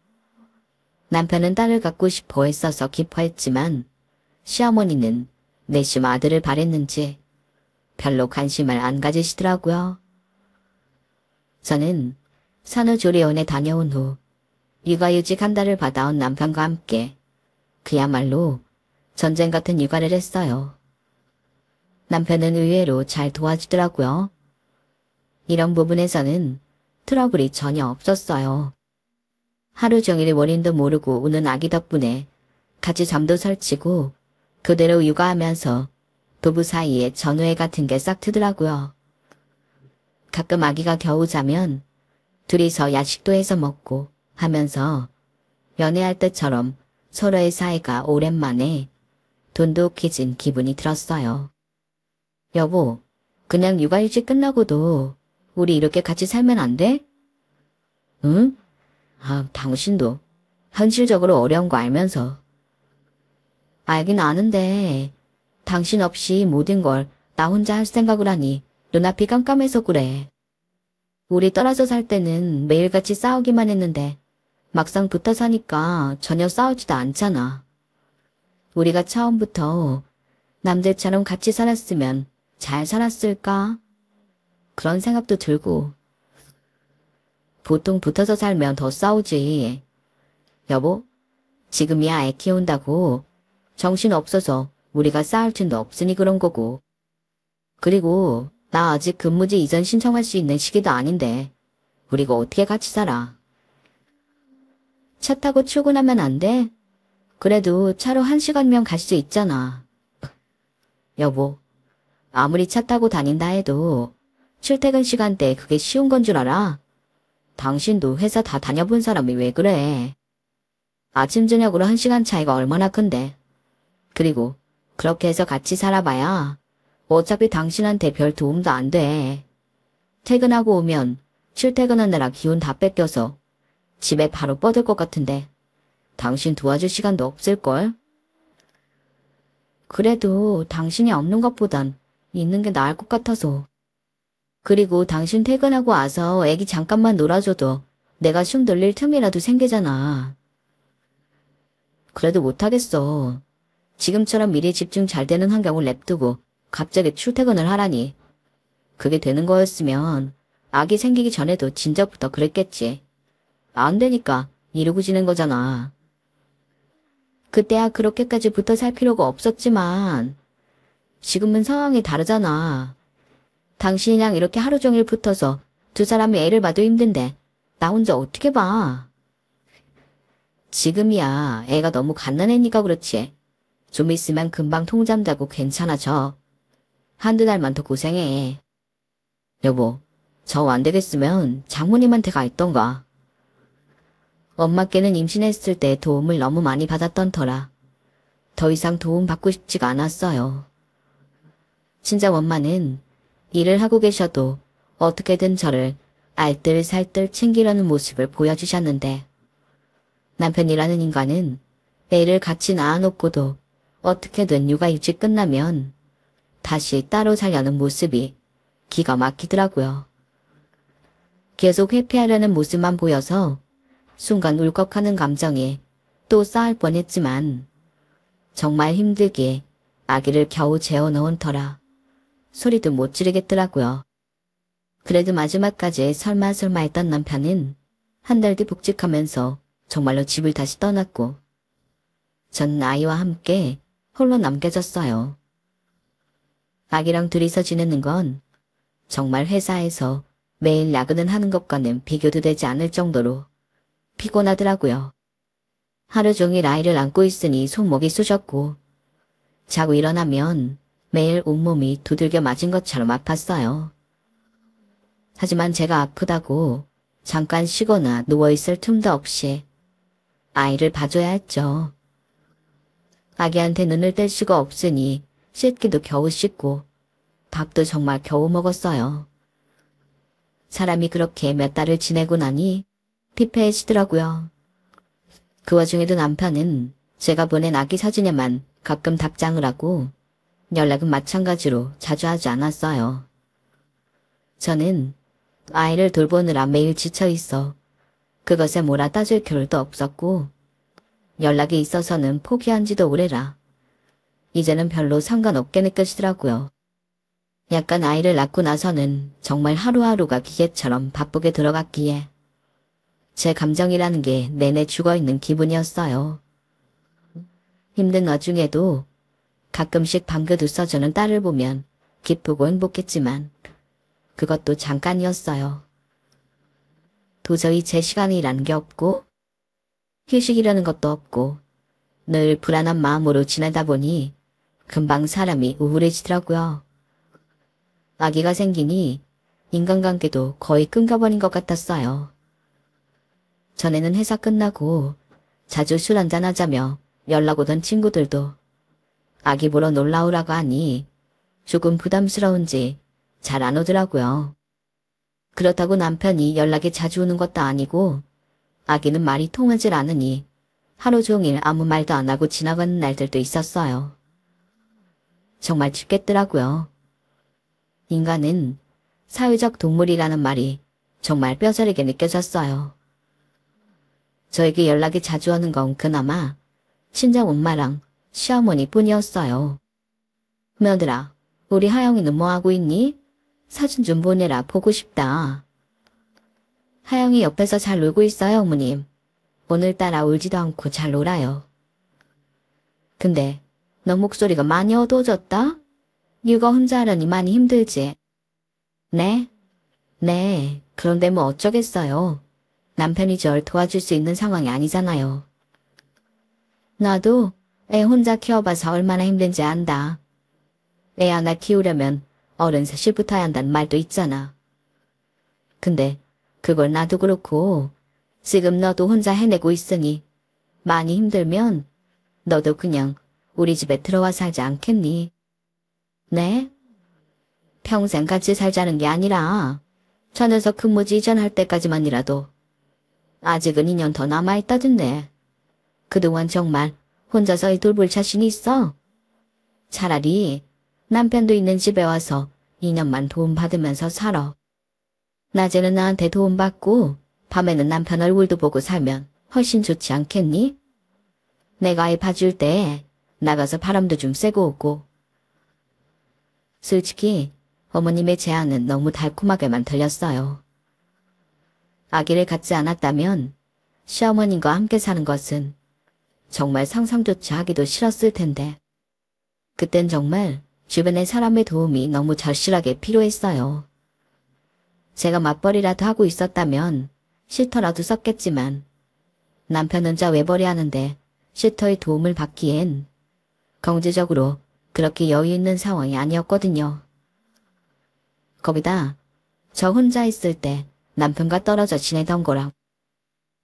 남편은 딸을 갖고 싶어 했어서 기뻐했지만 시어머니는 내심 아들을 바랬는지 별로 관심을 안 가지시더라고요. 저는 산후조리원에 다녀온 후 육아휴직 한 달을 받아온 남편과 함께 그야말로 전쟁 같은 육아를 했어요. 남편은 의외로 잘 도와주더라고요. 이런 부분에서는 트러블이 전혀 없었어요. 하루 종일 원인도 모르고 우는 아기 덕분에 같이 잠도 설치고 그대로 육아하면서 부부 사이에 전우애 같은 게 싹 트더라고요. 가끔 아기가 겨우 자면 둘이서 야식도 해서 먹고 하면서 연애할 때처럼 서로의 사이가 오랜만에 돈독해진 기분이 들었어요. 여보, 그냥 육아휴직 끝나고도 우리 이렇게 같이 살면 안 돼? 응? 당신도 현실적으로 어려운 거 알면서. 알긴 아는데 당신 없이 모든 걸 나 혼자 할 생각을 하니 눈앞이 깜깜해서 그래. 우리 떨어져 살 때는 매일같이 싸우기만 했는데 막상 붙어 사니까 전혀 싸우지도 않잖아. 우리가 처음부터 남들처럼 같이 살았으면 잘 살았을까? 그런 생각도 들고. 보통 붙어서 살면 더 싸우지. 여보, 지금이야 애 키운다고 정신 없어서 우리가 싸울 틈도 없으니 그런 거고. 그리고 나 아직 근무지 이전 신청할 수 있는 시기도 아닌데 우리가 어떻게 같이 살아? 차 타고 출근하면 안 돼? 그래도 차로 1시간이면 갈 수 있잖아. 여보, 아무리 차 타고 다닌다 해도 출퇴근 시간대에 그게 쉬운 건 줄 알아? 당신도 회사 다 다녀본 사람이 왜 그래? 아침 저녁으로 1시간 차이가 얼마나 큰데. 그리고 그렇게 해서 같이 살아봐야 어차피 당신한테 별 도움도 안 돼. 퇴근하고 오면 출퇴근하느라 기운 다 뺏겨서 집에 바로 뻗을 것 같은데 당신 도와줄 시간도 없을걸? 그래도 당신이 없는 것보단 있는 게 나을 것 같아서. 그리고 당신 퇴근하고 와서 애기 잠깐만 놀아줘도 내가 숨 돌릴 틈이라도 생기잖아. 그래도 못하겠어. 지금처럼 일에 집중 잘 되는 환경을 냅두고 갑자기 출퇴근을 하라니. 그게 되는 거였으면 아기 생기기 전에도 진작부터 그랬겠지. 안 되니까 이러고 지낸 거잖아. 그때야 그렇게까지 붙어 살 필요가 없었지만 지금은 상황이 다르잖아. 당신이랑 이렇게 하루 종일 붙어서 두 사람이 애를 봐도 힘든데 나 혼자 어떻게 봐. 지금이야 애가 너무 갓난애니까 그렇지. 좀 있으면 금방 통잠자고 괜찮아져. 한두 달만 더 고생해. 여보, 저 안 되겠으면 장모님한테 가 있던가. 엄마께는 임신했을 때 도움을 너무 많이 받았던 터라 더 이상 도움 받고 싶지가 않았어요. 친정 엄마는 일을 하고 계셔도 어떻게든 저를 알뜰살뜰 챙기려는 모습을 보여주셨는데 남편이라는 인간은 애를 같이 낳아놓고도 어떻게든 육아휴직 끝나면 다시 따로 살려는 모습이 기가 막히더라고요. 계속 회피하려는 모습만 보여서 순간 울컥하는 감정에 또 쌓일 뻔했지만 정말 힘들게 아기를 겨우 재워놓은 터라 소리도 못 지르겠더라고요. 그래도 마지막까지 설마 했던 남편은 한 달 뒤 복직하면서 정말로 집을 다시 떠났고 전 아이와 함께 홀로 남겨졌어요. 아기랑 둘이서 지내는 건 정말 회사에서 매일 야근을 하는 것과는 비교도 되지 않을 정도로 피곤하더라고요. 하루 종일 아이를 안고 있으니 손목이 쑤셨고 자고 일어나면 매일 온몸이 두들겨 맞은 것처럼 아팠어요. 하지만 제가 아프다고 잠깐 쉬거나 누워있을 틈도 없이 아이를 봐줘야 했죠. 아기한테 눈을 뗄 수가 없으니 씻기도 겨우 씻고 밥도 정말 겨우 먹었어요. 사람이 그렇게 몇 달을 지내고 나니 피폐해지더라고요. 그 와중에도 남편은 제가 보낸 아기 사진에만 가끔 답장을 하고 연락은 마찬가지로 자주 하지 않았어요. 저는 아이를 돌보느라 매일 지쳐있어 그것에 뭐라 따질 겨를도 없었고 연락이 있어서는 포기한 지도 오래라 이제는 별로 상관없게 느껴지더라고요. 약간 아이를 낳고 나서는 정말 하루하루가 기계처럼 바쁘게 들어갔기에 제 감정이라는 게 내내 죽어있는 기분이었어요. 힘든 와중에도 가끔씩 밤긋 웃어주는 딸을 보면 기쁘고 행복했지만 그것도 잠깐이었어요. 도저히 제 시간이라는 게 없고 휴식이라는 것도 없고 늘 불안한 마음으로 지내다 보니 금방 사람이 우울해지더라고요. 아기가 생기니 인간관계도 거의 끊겨버린 것 같았어요. 전에는 회사 끝나고 자주 술 한잔하자며 연락 오던 친구들도 아기 보러 놀러오라고 하니 조금 부담스러운지 잘 안 오더라고요. 그렇다고 남편이 연락이 자주 오는 것도 아니고 아기는 말이 통하질 않으니 하루 종일 아무 말도 안 하고 지나가는 날들도 있었어요. 정말 죽겠더라고요. 인간은 사회적 동물이라는 말이 정말 뼈저리게 느껴졌어요. 저에게 연락이 자주 오는 건 그나마 친정 엄마랑 시어머니 뿐이었어요. 며느라, 우리 하영이는 뭐하고 있니? 사진 좀 보내라, 보고 싶다. 하영이 옆에서 잘 놀고 있어요, 어머님. 오늘따라 울지도 않고 잘 놀아요. 근데 너 목소리가 많이 어두워졌다? 육아 혼자 하려니 많이 힘들지? 네? 네, 그런데 뭐 어쩌겠어요. 남편이 절 도와줄 수 있는 상황이 아니잖아요. 나도 애 혼자 키워봐서 얼마나 힘든지 안다. 애 하나 키우려면 어른 셋이 붙어야 한다는 말도 있잖아. 근데 그걸 나도 그렇고 지금 너도 혼자 해내고 있으니 많이 힘들면 너도 그냥 우리 집에 들어와 살지 않겠니? 네? 평생 같이 살자는 게 아니라 저 녀석 근무지 이전할 때까지만이라도 아직은 2년 더 남아있다던데. 그동안 정말 혼자서 이 돌볼 자신이 있어? 차라리 남편도 있는 집에 와서 2년만 도움받으면서 살아. 낮에는 나한테 도움받고 밤에는 남편 얼굴도 보고 살면 훨씬 좋지 않겠니? 내가 애 봐줄 때 나가서 바람도 좀 쐬고 오고. 솔직히 어머님의 제안은 너무 달콤하게만 들렸어요. 아기를 갖지 않았다면 시어머님과 함께 사는 것은 정말 상상조차 하기도 싫었을 텐데 그땐 정말 주변의 사람의 도움이 너무 절실하게 필요했어요. 제가 맞벌이라도 하고 있었다면 시터라도 썼겠지만 남편 혼자 외벌이 하는데 시터의 도움을 받기엔 경제적으로 그렇게 여유 있는 상황이 아니었거든요. 거기다 저 혼자 있을 때 남편과 떨어져 지내던 거랑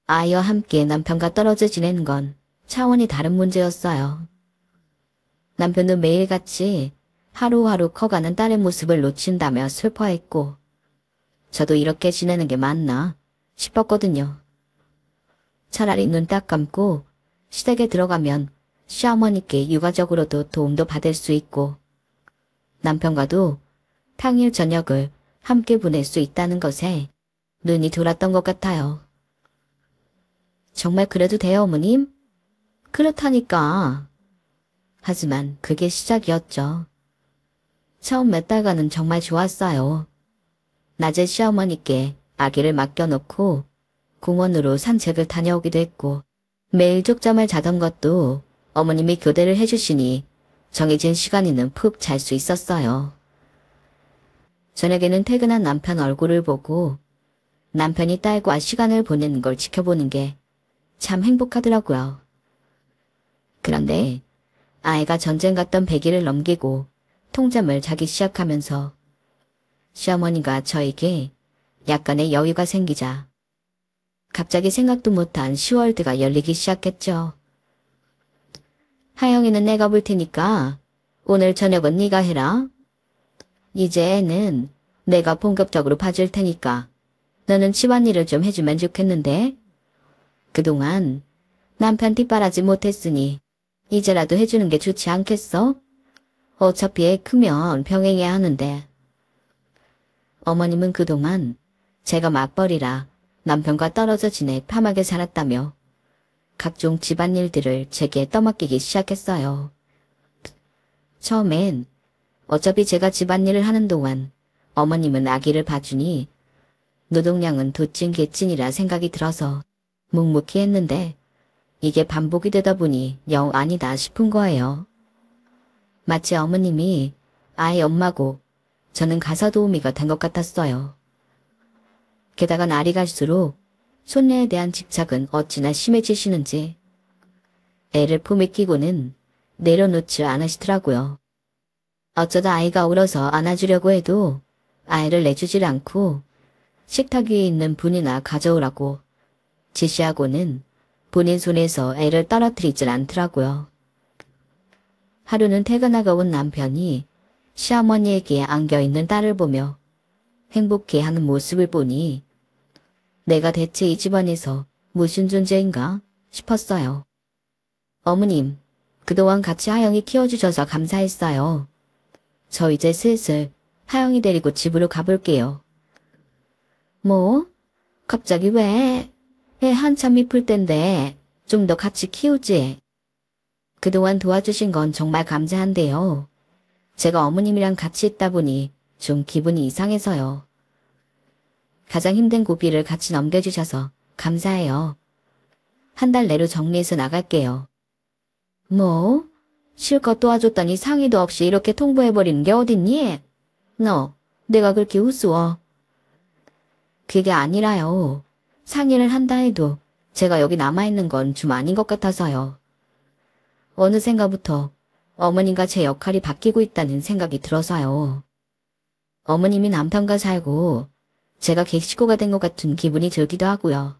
아이와 함께 남편과 떨어져 지내는 건 차원이 다른 문제였어요. 남편도 매일같이 하루하루 커가는 딸의 모습을 놓친다며 슬퍼했고 저도 이렇게 지내는 게 맞나 싶었거든요. 차라리 눈 딱 감고 시댁에 들어가면 시어머니께 육아적으로도 도움도 받을 수 있고 남편과도 평일 저녁을 함께 보낼 수 있다는 것에 눈이 돌았던 것 같아요. 정말 그래도 돼요, 어머님? 그렇다니까. 하지만 그게 시작이었죠. 처음 몇 달간은 정말 좋았어요. 낮에 시어머니께 아기를 맡겨놓고 공원으로 산책을 다녀오기도 했고 매일 쪽잠을 자던 것도 어머님이 교대를 해주시니 정해진 시간에는 푹 잘 수 있었어요. 저녁에는 퇴근한 남편 얼굴을 보고 남편이 딸과 시간을 보내는 걸 지켜보는 게 참 행복하더라고요. 그런데 아이가 전쟁 갔던 100일을 넘기고 통잠을 자기 시작하면서 시어머니가 저에게 약간의 여유가 생기자 갑자기 생각도 못한 10월드가 열리기 시작했죠. 하영이는 내가 볼 테니까 오늘 저녁은 네가 해라. 이제 애는 내가 본격적으로 봐줄 테니까 너는 집안일을 좀 해주면 좋겠는데. 그동안 남편 뒷바라지 못했으니 이제라도 해주는 게 좋지 않겠어? 어차피 애 크면 병행해야 하는데. 어머님은 그동안 제가 맞벌이라 남편과 떨어져 지내 팜하게 살았다며 각종 집안일들을 제게 떠맡기기 시작했어요. 처음엔 어차피 제가 집안일을 하는 동안 어머님은 아기를 봐주니 노동량은 도찐개찐이라 생각이 들어서 묵묵히 했는데 이게 반복이 되다 보니 영 아니다 싶은 거예요. 마치 어머님이 아이 엄마고 저는 가사 도우미가 된 것 같았어요. 게다가 날이 갈수록 손녀에 대한 집착은 어찌나 심해지시는지 애를 품에 끼고는 내려놓지 않으시더라고요. 어쩌다 아이가 울어서 안아주려고 해도 아이를 내주질 않고 식탁 위에 있는 분이나 가져오라고 지시하고는 본인 손에서 애를 떨어뜨리질 않더라고요. 하루는 퇴근하고 온 남편이 시어머니에게 안겨있는 딸을 보며 행복해하는 모습을 보니 내가 대체 이 집안에서 무슨 존재인가 싶었어요. 어머님, 그동안 같이 하영이 키워주셔서 감사했어요. 저 이제 슬슬 하영이 데리고 집으로 가볼게요. 뭐? 갑자기 왜? 애 한참 이쁠 땐데 좀 더 같이 키우지. 그동안 도와주신 건 정말 감사한데요. 제가 어머님이랑 같이 있다 보니 좀 기분이 이상해서요. 가장 힘든 고비를 같이 넘겨주셔서 감사해요. 한 달 내로 정리해서 나갈게요. 뭐? 실컷 도와줬더니 상의도 없이 이렇게 통보해버리는 게 어딨니? 너 내가 그렇게 우스워. 그게 아니라요. 상의를 한다 해도 제가 여기 남아있는 건 좀 아닌 것 같아서요. 어느샌가부터 어머님과 제 역할이 바뀌고 있다는 생각이 들어서요. 어머님이 남편과 살고 제가 객식구가 된 것 같은 기분이 들기도 하고요.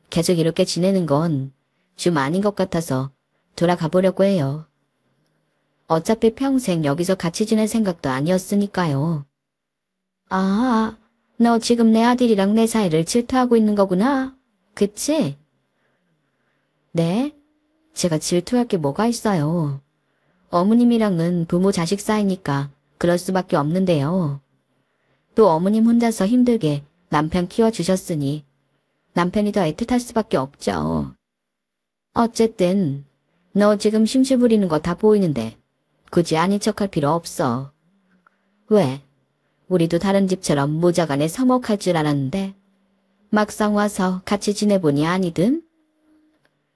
계속 이렇게 지내는 건 좀 아닌 것 같아서 돌아가 보려고 해요. 어차피 평생 여기서 같이 지낼 생각도 아니었으니까요. 아, 너 지금 내 아들이랑 내 사이를 질투하고 있는 거구나. 그치? 네? 제가 질투할 게 뭐가 있어요. 어머님이랑은 부모 자식 사이니까 그럴 수밖에 없는데요. 또 어머님 혼자서 힘들게 남편 키워주셨으니 남편이 더 애틋할 수밖에 없죠. 어쨌든 너 지금 심술 부리는 거 다 보이는데 굳이 아닌 척할 필요 없어. 왜? 우리도 다른 집처럼 모자간에 서먹할 줄 알았는데 막상 와서 같이 지내보니 아니든?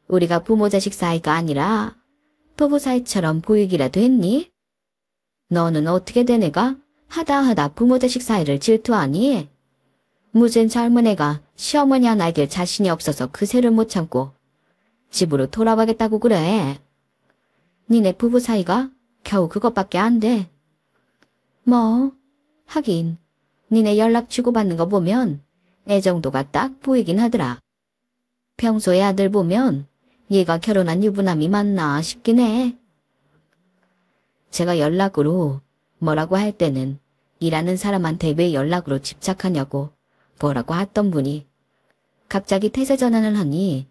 우리가 부모 자식 사이가 아니라 부부 사이처럼 보이기라도 했니? 너는 어떻게 된 애가 하다 부모 자식 사이를 질투하니? 무슨 젊은 애가 시어머니 하나 이길 자신이 없어서 그새를 못 참고 집으로 돌아가겠다고 그래. 니네 부부 사이가 겨우 그것밖에 안 돼. 뭐 하긴 니네 연락 주고받는 거 보면 애 정도가 딱 보이긴 하더라. 평소에 아들 보면 얘가 결혼한 유부남이 맞나 싶긴 해. 제가 연락으로 뭐라고 할 때는 일하는 사람한테 왜 연락으로 집착하냐고 뭐라고 했던 분이 갑자기 태세 전환을 하니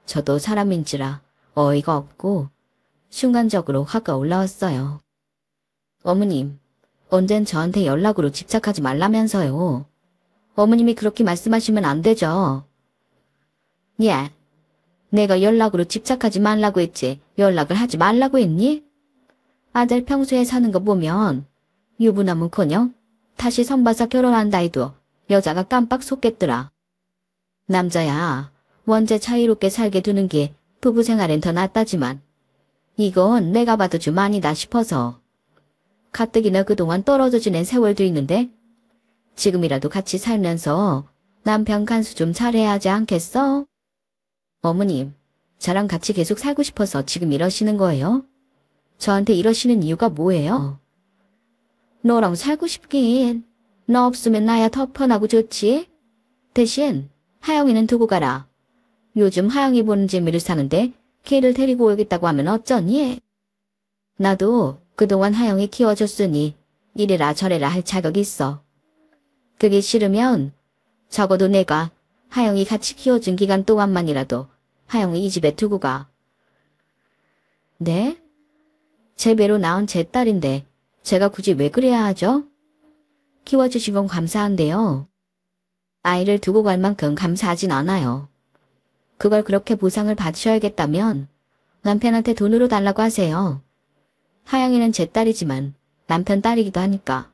저도 사람인지라 어이가 없고 순간적으로 화가 올라왔어요. 어머님, 언젠 저한테 연락으로 집착하지 말라면서요. 어머님이 그렇게 말씀하시면 안 되죠. 예, 내가 연락으로 집착하지 말라고 했지 연락을 하지 말라고 했니? 아들 평소에 사는 거 보면 유부남은커녕 다시 선봐서 결혼한다 해도 여자가 깜빡 속겠더라. 남자야, 원체 자유롭게 살게 두는 게 부부 생활엔 더 낫다지만 이건 내가 봐도 좀 아니다 싶어서. 가뜩이나 그동안 떨어져 지낸 세월도 있는데 지금이라도 같이 살면서 남편 간수 좀 잘해야 하지 않겠어? 어머님, 저랑 같이 계속 살고 싶어서 지금 이러시는 거예요? 저한테 이러시는 이유가 뭐예요? 너랑 살고 싶긴. 너 없으면 나야 더 편하고 좋지. 대신 하영이는 두고 가라. 요즘 하영이 보는 재미를 사는데 걔를 데리고 오겠다고 하면 어쩌니? 나도 그동안 하영이 키워줬으니 이래라 저래라 할 자격이 있어. 그게 싫으면 적어도 내가 하영이 같이 키워준 기간 동안만이라도 하영이 이 집에 두고 가. 네? 제 배로 낳은 제 딸인데 제가 굳이 왜 그래야 하죠? 키워주신 건 감사한데요. 아이를 두고 갈 만큼 감사하진 않아요. 그걸 그렇게 보상을 받으셔야겠다면 남편한테 돈으로 달라고 하세요. 하영이는 제 딸이지만 남편 딸이기도 하니까.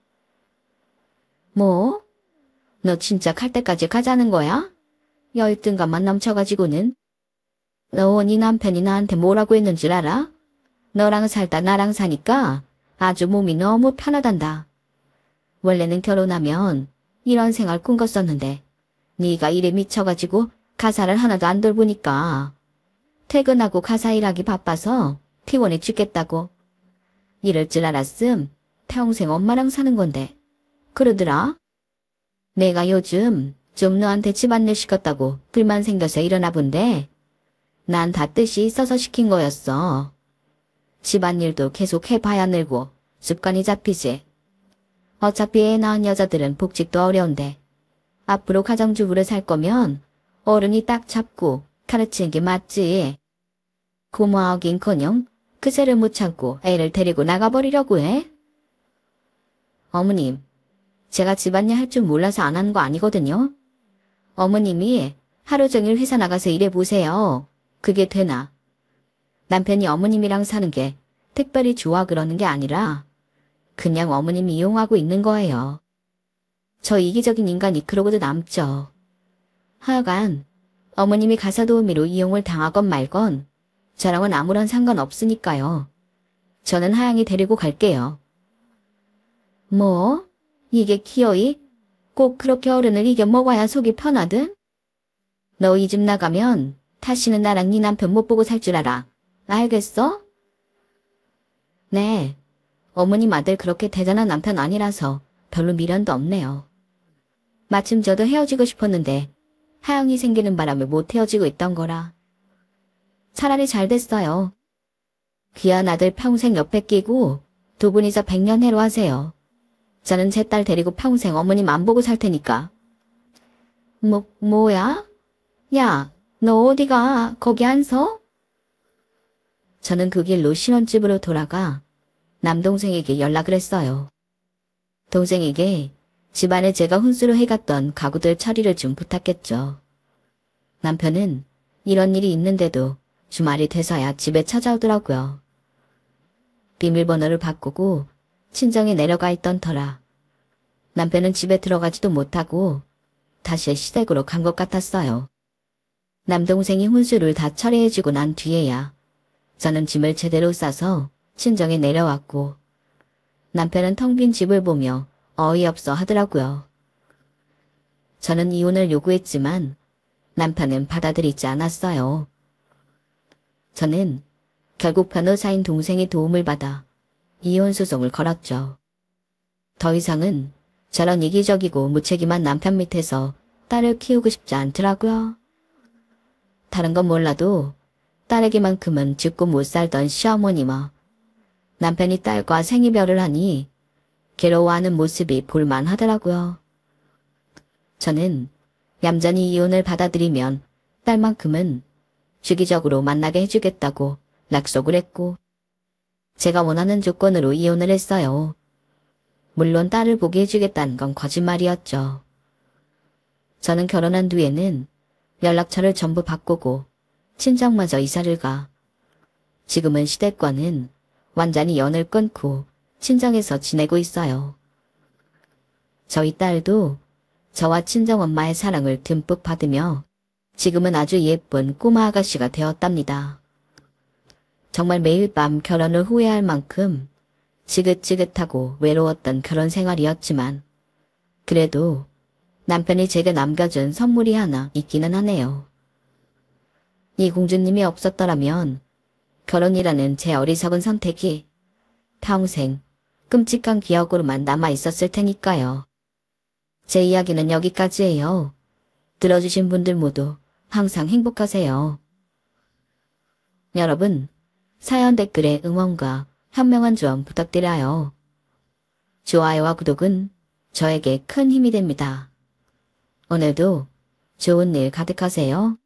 뭐? 너 진짜 갈 때까지 가자는 거야? 열등감만 넘쳐가지고는. 너 네 남편이 나한테 뭐라고 했는 줄 알아? 너랑 살다 나랑 사니까 아주 몸이 너무 편하단다. 원래는 결혼하면 이런 생활 꿈꿨었는데 네가 일에 미쳐가지고 가사를 하나도 안 돌보니까 퇴근하고 가사 일하기 바빠서 피곤해 죽겠다고. 이럴 줄 알았음 평생 엄마랑 사는 건데. 그러더라. 내가 요즘 좀 너한테 집안일 시켰다고 불만 생겨서 일어나 본데 난 다 뜻이 있어서 시킨 거였어. 집안일도 계속 해봐야 늘고 습관이 잡히지. 어차피 애 낳은 여자들은 복직도 어려운데 앞으로 가정주부를 살 거면 어른이 딱 잡고 가르치는 게 맞지. 고마워하긴커녕 그새를 못 참고 애를 데리고 나가버리려고 해? 어머님, 제가 집안일 할 줄 몰라서 안 하는 거 아니거든요. 어머님이 하루 종일 회사 나가서 일해보세요. 그게 되나? 남편이 어머님이랑 사는 게 특별히 좋아 그러는 게 아니라 그냥 어머님이 이용하고 있는 거예요. 저 이기적인 인간이 그러고도 남죠. 하여간 어머님이 가사 도우미로 이용을 당하건 말건 저랑은 아무런 상관없으니까요. 저는 하영이 데리고 갈게요. 뭐? 이게 기어이? 꼭 그렇게 어른을 이겨 먹어야 속이 편하든? 너 이 집 나가면 다시는 나랑 네 남편 못 보고 살 줄 알아. 알겠어? 네. 어머님 아들 그렇게 대단한 남편 아니라서 별로 미련도 없네요. 마침 저도 헤어지고 싶었는데 하영이 생기는 바람에 못 헤어지고 있던 거라. 차라리 잘 됐어요. 귀한 아들 평생 옆에 끼고 두 분이서 백년해로 하세요. 저는 제 딸 데리고 평생 어머님 안 보고 살 테니까. 뭐야? 야, 너 어디가? 거기 안 서? 저는 그 길로 신혼집으로 돌아가 남동생에게 연락을 했어요. 동생에게 집안에 제가 혼수로 해갔던 가구들 처리를 좀 부탁했죠. 남편은 이런 일이 있는데도 주말이 돼서야 집에 찾아오더라고요. 비밀번호를 바꾸고 친정에 내려가 있던 터라 남편은 집에 들어가지도 못하고 다시 시댁으로 간 것 같았어요. 남동생이 혼수를 다 처리해주고 난 뒤에야 저는 짐을 제대로 싸서 친정에 내려왔고 남편은 텅 빈 집을 보며 어이없어 하더라고요. 저는 이혼을 요구했지만 남편은 받아들이지 않았어요. 저는 결국 변호사인 동생의 도움을 받아 이혼 소송을 걸었죠. 더 이상은 저런 이기적이고 무책임한 남편 밑에서 딸을 키우고 싶지 않더라고요. 다른 건 몰라도 딸에게만큼은 죽고 못 살던 시어머니와 남편이 딸과 생이별을 하니 괴로워하는 모습이 볼만하더라고요. 저는 얌전히 이혼을 받아들이면 딸만큼은 주기적으로 만나게 해주겠다고 약속을 했고 제가 원하는 조건으로 이혼을 했어요. 물론 딸을 보게 해주겠다는 건 거짓말이었죠. 저는 결혼한 뒤에는 연락처를 전부 바꾸고 친정마저 이사를 가 지금은 시댁과는 완전히 연을 끊고 친정에서 지내고 있어요. 저희 딸도 저와 친정엄마의 사랑을 듬뿍 받으며 지금은 아주 예쁜 꼬마 아가씨가 되었답니다. 정말 매일 밤 결혼을 후회할 만큼 지긋지긋하고 외로웠던 결혼 생활이었지만 그래도 남편이 제게 남겨준 선물이 하나 있기는 하네요. 이 공주님이 없었더라면 결혼이라는 제 어리석은 선택이 평생 끔찍한 기억으로만 남아있었을 테니까요. 제 이야기는 여기까지예요. 들어주신 분들 모두 항상 행복하세요. 여러분, 사연 댓글에 응원과 현명한 조언 부탁드려요. 좋아요와 구독은 저에게 큰 힘이 됩니다. 오늘도 좋은 일 가득하세요.